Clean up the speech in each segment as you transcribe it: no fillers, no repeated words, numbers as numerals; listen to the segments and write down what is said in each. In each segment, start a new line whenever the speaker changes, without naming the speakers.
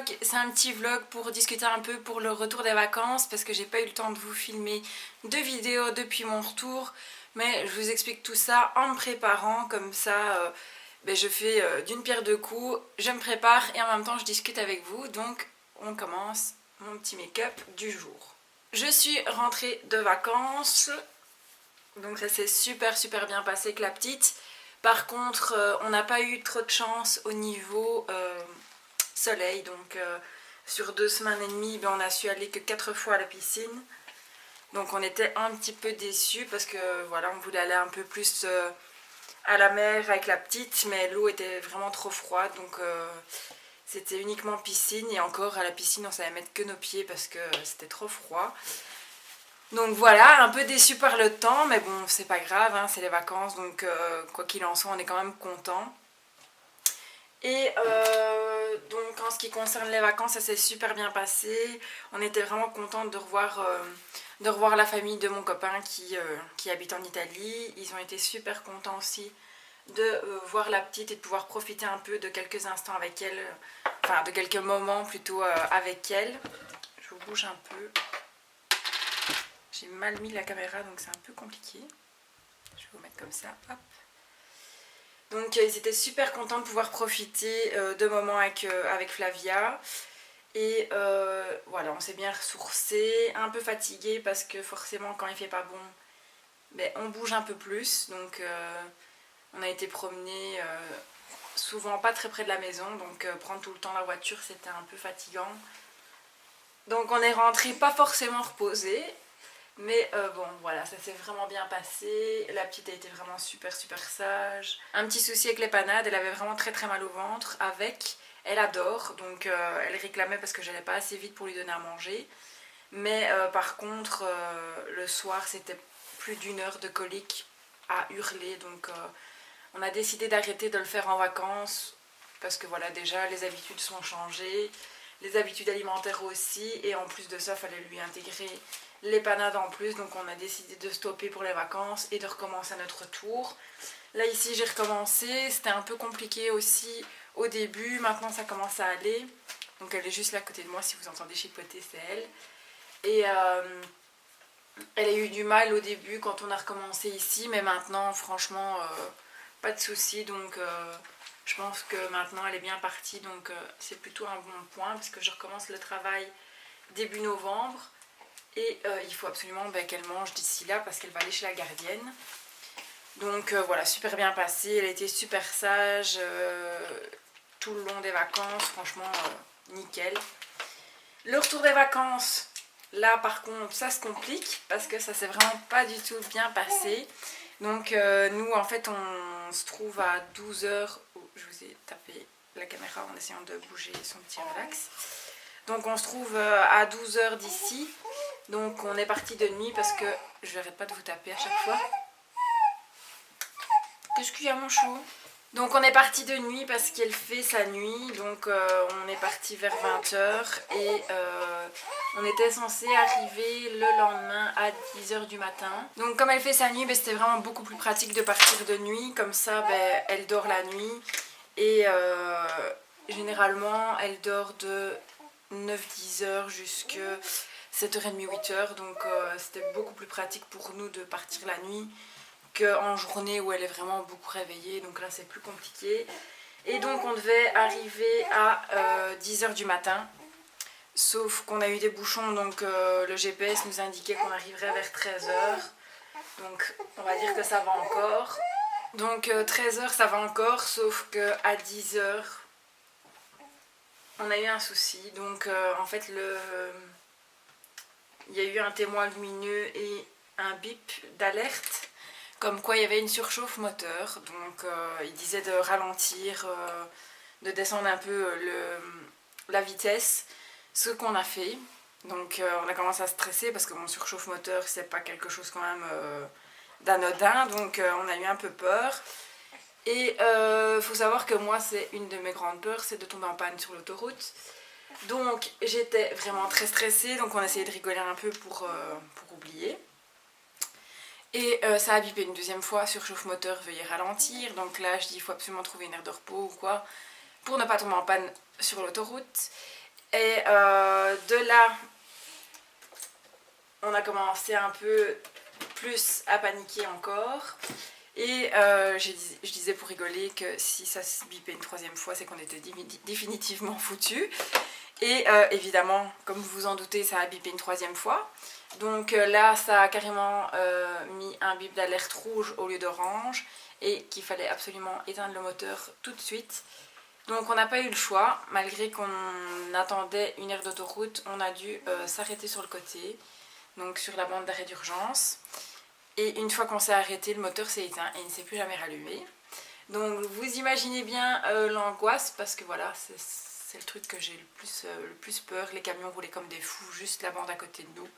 vlog, c'est un petit vlog pour discuter un peu pour le retour des vacances parce que j'ai pas eu le temps de vous filmer de vidéos depuis mon retour. Mais je vous explique tout ça en me préparant, comme ça je fais d'une pierre deux coups, je me prépare et en même temps je discute avec vous. Donc on commence mon petit make-up du jour. Je suis rentrée de vacances, donc ça s'est super bien passé avec la petite. Par contre on n'a pas eu trop de chance au niveau soleil, donc sur 2 semaines et demie on a su aller que 4 fois à la piscine. Donc on était un petit peu déçus parce que voilà, on voulait aller un peu plus à la mer avec la petite, mais l'eau était vraiment trop froide, donc c'était uniquement piscine. Et encore à la piscine on savait mettre que nos pieds parce que c'était trop froid. Donc voilà, un peu déçu par le temps, mais bon c'est pas grave, hein, c'est les vacances, donc quoi qu'il en soit on est quand même content. Et donc en ce qui concerne les vacances, ça s'est super bien passé. On était vraiment contente de revoir la famille de mon copain qui habite en Italie. Ils ont été super contents aussi de voir la petite et de pouvoir profiter un peu de quelques instants avec elle, enfin de quelques moments plutôt avec elle. Je vous bouge un peu. J'ai mal mis la caméra donc c'est un peu compliqué. Je vais vous mettre comme ça, hop. Donc ils étaient super contents de pouvoir profiter de moments avec Flavia. Et voilà, on s'est bien ressourcé, un peu fatigué parce que forcément quand il fait pas bon, on bouge un peu plus. Donc on a été promener souvent pas très près de la maison, donc prendre tout le temps la voiture c'était un peu fatigant. Donc on est rentré pas forcément reposé. Mais bon voilà, ça s'est vraiment bien passé. La petite a été vraiment super sage. Un petit souci avec les panades, elle avait vraiment très mal au ventre avec. Elle adore, donc elle réclamait parce que j'allais pas assez vite pour lui donner à manger. Mais par contre le soir c'était plus d'1 heure de colique à hurler. Donc on a décidé d'arrêter de le faire en vacances. Parce que voilà, déjà les habitudes sont changées. Les habitudes alimentaires aussi. Et en plus de ça, il fallait lui intégrer les panades en plus, donc on a décidé de stopper pour les vacances et de recommencer à notre tour. Là ici j'ai recommencé, c'était un peu compliqué aussi au début, maintenant ça commence à aller. Donc elle est juste là à côté de moi, si vous entendez chipoter c'est elle. Et elle a eu du mal au début quand on a recommencé ici, mais maintenant franchement pas de soucis. Donc je pense que maintenant elle est bien partie, donc c'est plutôt un bon point parce que je recommence le travail début novembre. Et il faut absolument qu'elle mange d'ici là parce qu'elle va aller chez la gardienne. Donc voilà, super bien passé. Elle a été super sage tout le long des vacances. Franchement, nickel. Le retour des vacances, là par contre, ça se complique parce que ça s'est vraiment pas du tout bien passé. Donc nous, en fait, on se trouve à 12h. Oh, je vous ai tapé la caméra en essayant de bouger son petit relax. Donc on se trouve à 12h d'ici. Donc on est parti de nuit parce que je n'arrête pas de vous taper à chaque fois. Qu'est-ce qu'il y a mon chou? Donc on est parti de nuit parce qu'elle fait sa nuit. Donc on est parti vers 20h et on était censé arriver le lendemain à 10h du matin. Donc comme elle fait sa nuit, c'était vraiment beaucoup plus pratique de partir de nuit. Comme ça elle dort la nuit et généralement elle dort de 9-10h jusqu'à 7h30, 8h, donc c'était beaucoup plus pratique pour nous de partir la nuit qu'en journée où elle est vraiment beaucoup réveillée, donc là c'est plus compliqué. Et donc on devait arriver à 10h du matin, sauf qu'on a eu des bouchons, donc le GPS nous indiquait qu'on arriverait vers 13h, donc on va dire que ça va encore. Donc 13h ça va encore, sauf qu'à 10h on a eu un souci, donc en fait il y a eu un témoin lumineux et un bip d'alerte, comme quoi il y avait une surchauffe moteur. Donc il disait de ralentir, de descendre un peu la vitesse, ce qu'on a fait. Donc on a commencé à stresser parce que mon surchauffe moteur c'est pas quelque chose quand même d'anodin, donc on a eu un peu peur. Et faut savoir que moi c'est une de mes grandes peurs, c'est de tomber en panne sur l'autoroute. Donc j'étais vraiment très stressée, donc on essayait de rigoler un peu pour oublier. Et ça a bipé une deuxième fois, surchauffe moteur, veuillez ralentir. Donc là je dis il faut absolument trouver une aire de repos ou quoi, pour ne pas tomber en panne sur l'autoroute. Et de là, on a commencé un peu plus à paniquer encore. Et je disais pour rigoler que si ça se bipait une troisième fois, c'est qu'on était définitivement foutus. Et évidemment, comme vous vous en doutez, ça a bipé une troisième fois. Donc là, ça a carrément mis un bip d'alerte rouge au lieu d'orange et qu'il fallait absolument éteindre le moteur tout de suite. Donc on n'a pas eu le choix, malgré qu'on attendait une aire d'autoroute, on a dû s'arrêter sur le côté, donc sur la bande d'arrêt d'urgence. Et une fois qu'on s'est arrêté, le moteur s'est éteint et il ne s'est plus jamais rallumé. Donc vous imaginez bien l'angoisse, parce que voilà, c'est le truc que j'ai le plus peur. Les camions roulaient comme des fous, juste la bande à côté de nous.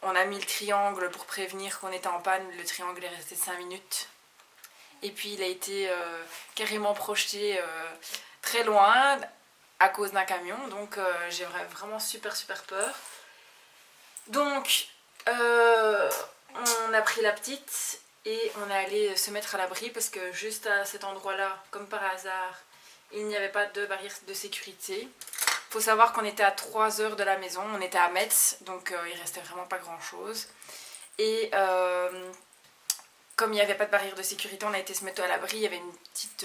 On a mis le triangle pour prévenir qu'on était en panne. Le triangle est resté 5 minutes. Et puis il a été carrément projeté très loin à cause d'un camion. Donc j'ai vraiment super peur. Donc on a pris la petite et on est allé se mettre à l'abri parce que juste à cet endroit-là, comme par hasard, il n'y avait pas de barrière de sécurité. Il faut savoir qu'on était à 3 heures de la maison, on était à Metz, donc il restait vraiment pas grand-chose. Et comme il n'y avait pas de barrière de sécurité, on a été se mettre à l'abri, il y avait une petite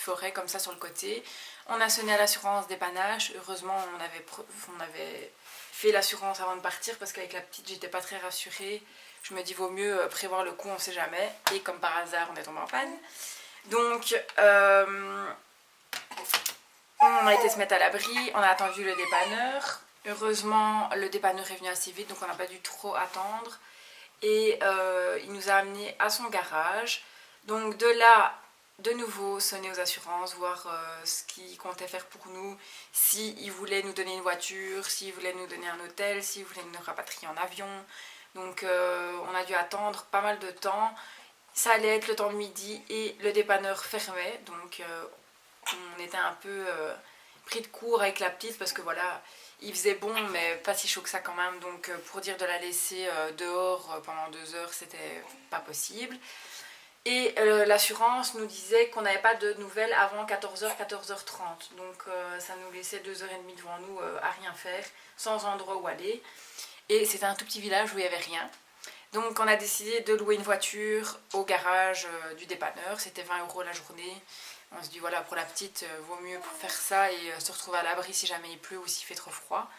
forêt comme ça sur le côté. On a sonné à l'assurance dépannage, heureusement on avait fait l'assurance avant de partir parce qu'avec la petite j'étais pas très rassurée. Je me dis vaut mieux prévoir le coup, on sait jamais. Et comme par hasard on est tombé en panne. Donc on a été se mettre à l'abri, on a attendu le dépanneur. Heureusement le dépanneur est venu assez vite donc on n'a pas dû trop attendre. Et il nous a amenés à son garage. Donc de là, de nouveau sonner aux assurances, voir ce qu'ils comptaient faire pour nous, s'ils voulaient nous donner une voiture, s'ils voulaient nous donner un hôtel, s'ils voulaient nous rapatrier en avion. Donc on a dû attendre pas mal de temps. Ça allait être le temps de midi et le dépanneur fermait. Donc on était un peu pris de court avec la petite parce que voilà, il faisait bon mais pas si chaud que ça quand même. Donc pour dire de la laisser dehors pendant 2 heures, c'était pas possible. Et l'assurance nous disait qu'on n'avait pas de nouvelles avant 14h, 14h30. Donc ça nous laissait 2h30 devant nous à rien faire, sans endroit où aller. Et c'était un tout petit village où il n'y avait rien. Donc on a décidé de louer une voiture au garage du dépanneur. C'était 20 € la journée. On se dit voilà, pour la petite, vaut mieux faire ça et se retrouver à l'abri si jamais il pleut ou s'il fait trop froid.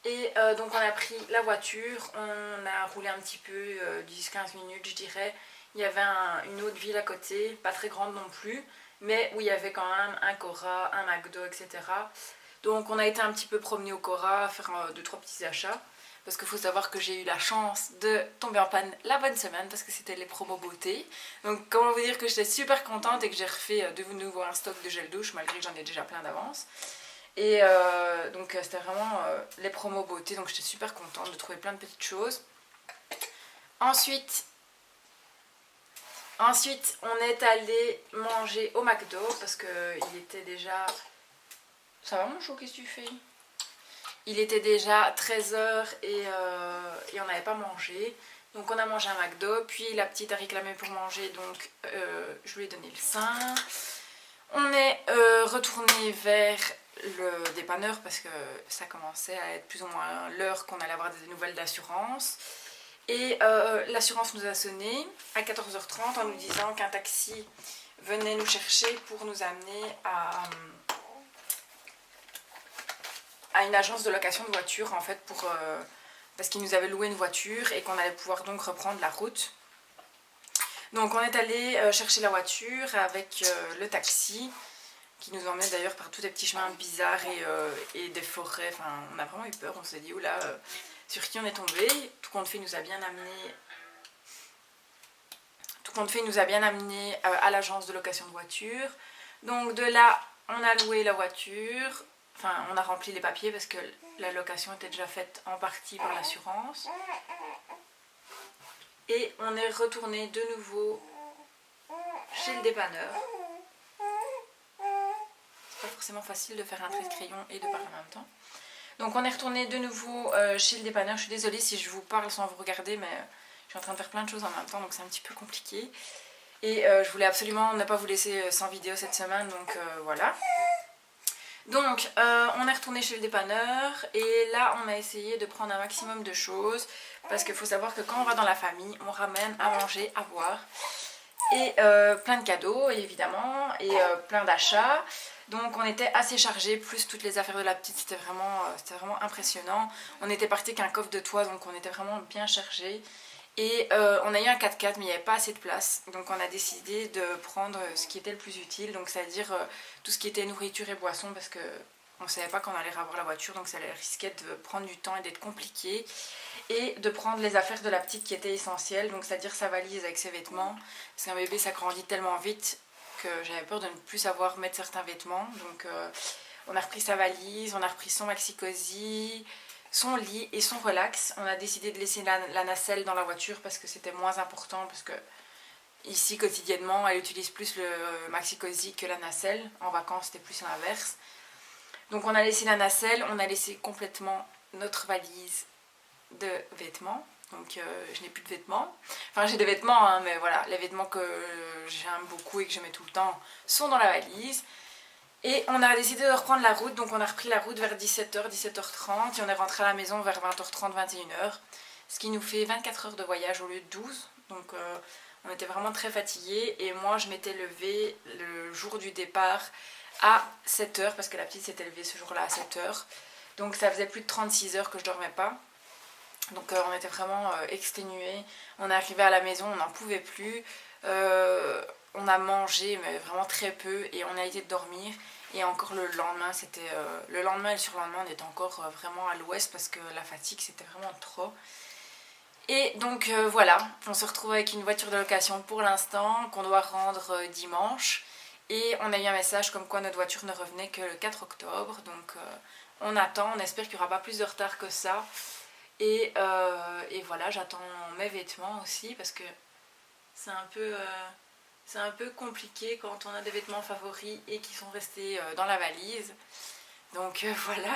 Et donc on a pris la voiture, on a roulé un petit peu, 10-15 minutes je dirais. Il y avait une autre ville à côté, pas très grande non plus, mais où il y avait quand même un Cora, un McDo, etc. Donc on a été un petit peu promener au Cora, faire 2-3 petits achats. Parce qu'il faut savoir que j'ai eu la chance de tomber en panne la bonne semaine parce que c'était les promos beauté. Donc comment vous dire que j'étais super contente et que j'ai refait de nouveau un stock de gel douche malgré que j'en ai déjà plein d'avance. Et donc c'était vraiment les promos beauté, donc j'étais super contente de trouver plein de petites choses. Ensuite, on est allé manger au McDo parce qu'il était déjà... Ça va mon chou, qu'est-ce que tu fais ? Il était déjà 13h et on n'avait pas mangé. Donc on a mangé un McDo, puis la petite a réclamé pour manger, donc je lui ai donné le sein. On est retourné vers le dépanneur parce que ça commençait à être plus ou moins l'heure qu'on allait avoir des nouvelles d'assurance. Et l'assurance nous a sonné à 14h30 en nous disant qu'un taxi venait nous chercher pour nous amener à une agence de location de voitures en fait parce qu'ils nous avaient loué une voiture et qu'on allait pouvoir donc reprendre la route. Donc on est allé chercher la voiture avec le taxi qui nous emmenait d'ailleurs par tous des petits chemins bizarres et des forêts. Enfin, on a vraiment eu peur, on s'est dit oula, sur qui on est tombé. Tout compte fait, il nous a bien amené à l'agence de location de voiture. Donc de là, on a loué la voiture. Enfin, on a rempli les papiers parce que la location était déjà faite en partie par l'assurance. Et on est retourné de nouveau chez le dépanneur. C'est pas forcément facile de faire un trait de crayon et de parler en même temps. Donc on est retourné de nouveau chez le dépanneur. Je suis désolée si je vous parle sans vous regarder, mais je suis en train de faire plein de choses en même temps, donc c'est un petit peu compliqué. Et je voulais absolument ne pas vous laisser sans vidéo cette semaine, donc voilà. Donc on est retourné chez le dépanneur et là on a essayé de prendre un maximum de choses parce qu'il faut savoir que quand on va dans la famille on ramène à manger, à boire et plein de cadeaux évidemment et plein d'achats. Donc on était assez chargés, plus toutes les affaires de la petite, c'était vraiment impressionnant. On était parti qu'un coffre de toit, donc on était vraiment bien chargés. Et on a eu un 4x4 mais il n'y avait pas assez de place, donc on a décidé de prendre ce qui était le plus utile, donc c'est-à-dire tout ce qui était nourriture et boisson, parce que on ne savait pas quand on allait avoir la voiture, donc ça risquait de prendre du temps et d'être compliqué. Et de prendre les affaires de la petite qui étaient essentielles, donc c'est-à-dire sa valise avec ses vêtements, parce qu'un bébé ça grandit tellement vite que j'avais peur de ne plus savoir mettre certains vêtements. Donc on a repris sa valise, on a repris son maxi-cosy, son lit et son relax. On a décidé de laisser la nacelle dans la voiture parce que c'était moins important, parce que ici quotidiennement elle utilise plus le maxi-cosy que la nacelle. En vacances c'était plus l'inverse. Donc on a laissé la nacelle, on a laissé complètement notre valise de vêtements. Donc je n'ai plus de vêtements. Enfin j'ai des vêtements hein, mais voilà, les vêtements que j'aime beaucoup et que je mets tout le temps sont dans la valise. Et on a décidé de reprendre la route, donc on a repris la route vers 17h, 17h30 et on est rentré à la maison vers 20h30, 21h. Ce qui nous fait 24 heures de voyage au lieu de 12. Donc on était vraiment très fatigués et moi je m'étais levée le jour du départ à 7h parce que la petite s'était levée ce jour-là à 7h. Donc ça faisait plus de 36 heures que je dormais pas. Donc on était vraiment exténués. On est arrivé à la maison, on n'en pouvait plus. On a mangé mais vraiment très peu et on a été dormir. Et encore le lendemain, le lendemain et le surlendemain, on était encore vraiment à l'ouest parce que la fatigue c'était vraiment trop. Et donc voilà, on se retrouve avec une voiture de location pour l'instant qu'on doit rendre dimanche. Et on a eu un message comme quoi notre voiture ne revenait que le 4 octobre. Donc on attend, on espère qu'il n'y aura pas plus de retard que ça. Et voilà, j'attends mes vêtements aussi parce que c'est un peu compliqué quand on a des vêtements favoris et qui sont restés dans la valise. Donc voilà.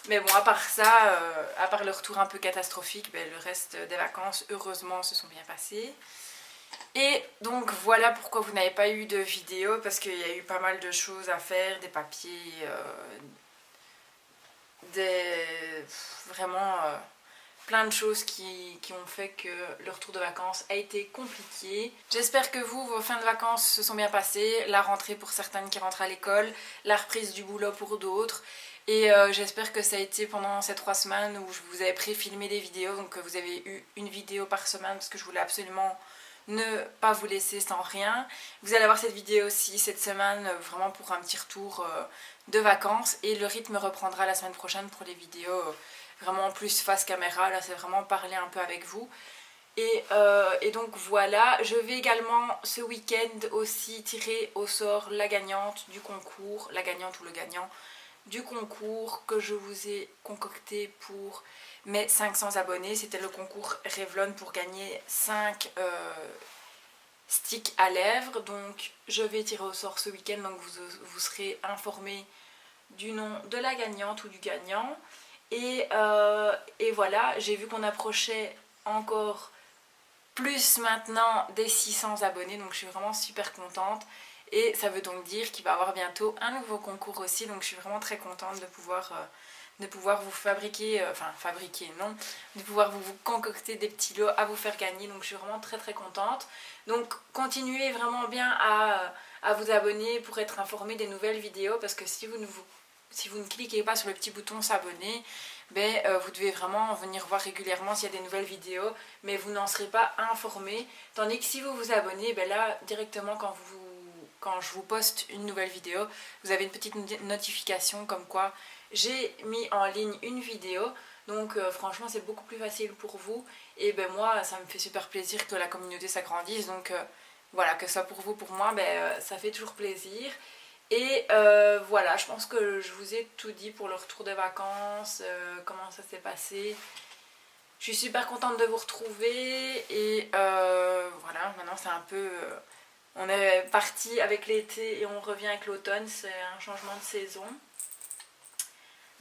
Mais bon, à part ça, à part le retour un peu catastrophique, ben, le reste des vacances, heureusement, se sont bien passées. Et donc voilà pourquoi vous n'avez pas eu de vidéo, parce qu'il y a eu pas mal de choses à faire, des papiers, vraiment plein de choses qui ont fait que le retour de vacances a été compliqué. J'espère que vous, vos fins de vacances se sont bien passées, la rentrée pour certaines qui rentrent à l'école, la reprise du boulot pour d'autres. Et j'espère que ça a été pendant ces 3 semaines où je vous avais pré-filmé des vidéos, donc que vous avez eu une vidéo par semaine parce que je voulais absolument ne pas vous laisser sans rien. Vous allez avoir cette vidéo aussi cette semaine, vraiment pour un petit retour de vacances. Et le rythme reprendra la semaine prochaine pour les vidéos vraiment plus face caméra. Là c'est vraiment parler un peu avec vous. Et donc voilà, je vais également ce week-end aussi tirer au sort la gagnante du concours, la gagnante ou le gagnant du concours que je vous ai concocté pour mes 500 abonnés. C'était le concours Revlon pour gagner 5 sticks à lèvres. Donc je vais tirer au sort ce week-end, donc vous serez informés du nom de la gagnante ou du gagnant. Et voilà, j'ai vu qu'on approchait encore plus maintenant des 600 abonnés, donc je suis vraiment super contente. Et ça veut donc dire qu'il va y avoir bientôt un nouveau concours aussi, donc je suis vraiment très contente de pouvoir vous fabriquer, de pouvoir vous concocter des petits lots à vous faire gagner, donc je suis vraiment très très contente. Donc continuez vraiment bien à vous abonner pour être informé des nouvelles vidéos, parce que si vous ne cliquez pas sur le petit bouton s'abonner, vous devez vraiment venir voir régulièrement s'il y a des nouvelles vidéos, mais vous n'en serez pas informé. Tandis que si vous vous abonnez, là directement quand je vous poste une nouvelle vidéo, vous avez une petite notification comme quoi j'ai mis en ligne une vidéo. Donc franchement c'est beaucoup plus facile pour vous. Et moi ça me fait super plaisir que la communauté s'agrandisse. Donc voilà, que ça pour vous, pour moi, ça fait toujours plaisir. Et voilà, je pense que je vous ai tout dit pour le retour des vacances, comment ça s'est passé. Je suis super contente de vous retrouver et voilà, maintenant c'est un peu... on est parti avec l'été et on revient avec l'automne, c'est un changement de saison.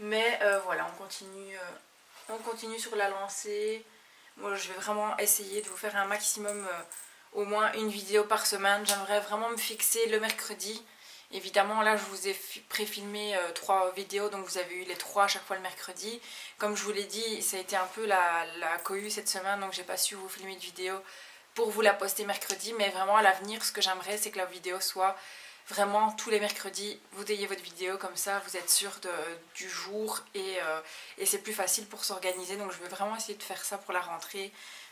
Mais voilà, on continue sur la lancée. Moi je vais vraiment essayer de vous faire un maximum, au moins une vidéo par semaine. J'aimerais vraiment me fixer le mercredi Évidemment là je vous ai pré-filmé 3 vidéos, donc vous avez eu les 3 à chaque fois le mercredi. Comme je vous l'ai dit, ça a été un peu la cohue cette semaine, donc j'ai pas su vous filmer de vidéo pour vous la poster mercredi, mais vraiment à l'avenir ce que j'aimerais c'est que la vidéo soit vraiment tous les mercredis, vous ayez votre vidéo, comme ça vous êtes sûr du jour et c'est plus facile pour s'organiser. Donc je vais vraiment essayer de faire ça pour la rentrée,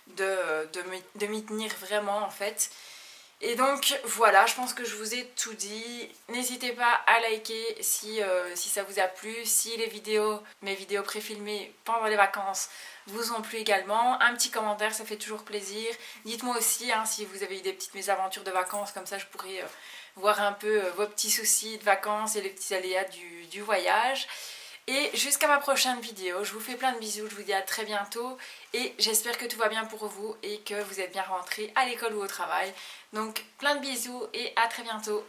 de m'y tenir vraiment en fait. Et donc voilà, je pense que je vous ai tout dit. N'hésitez pas à liker si ça vous a plu, si mes vidéos préfilmées pendant les vacances vous ont plu également. Un petit commentaire, ça fait toujours plaisir. Dites-moi aussi hein, si vous avez eu des petites mésaventures de vacances, comme ça je pourrais voir un peu vos petits soucis de vacances et les petits aléas du voyage. Et jusqu'à ma prochaine vidéo, je vous fais plein de bisous, je vous dis à très bientôt et j'espère que tout va bien pour vous et que vous êtes bien rentrés à l'école ou au travail. Donc plein de bisous et à très bientôt.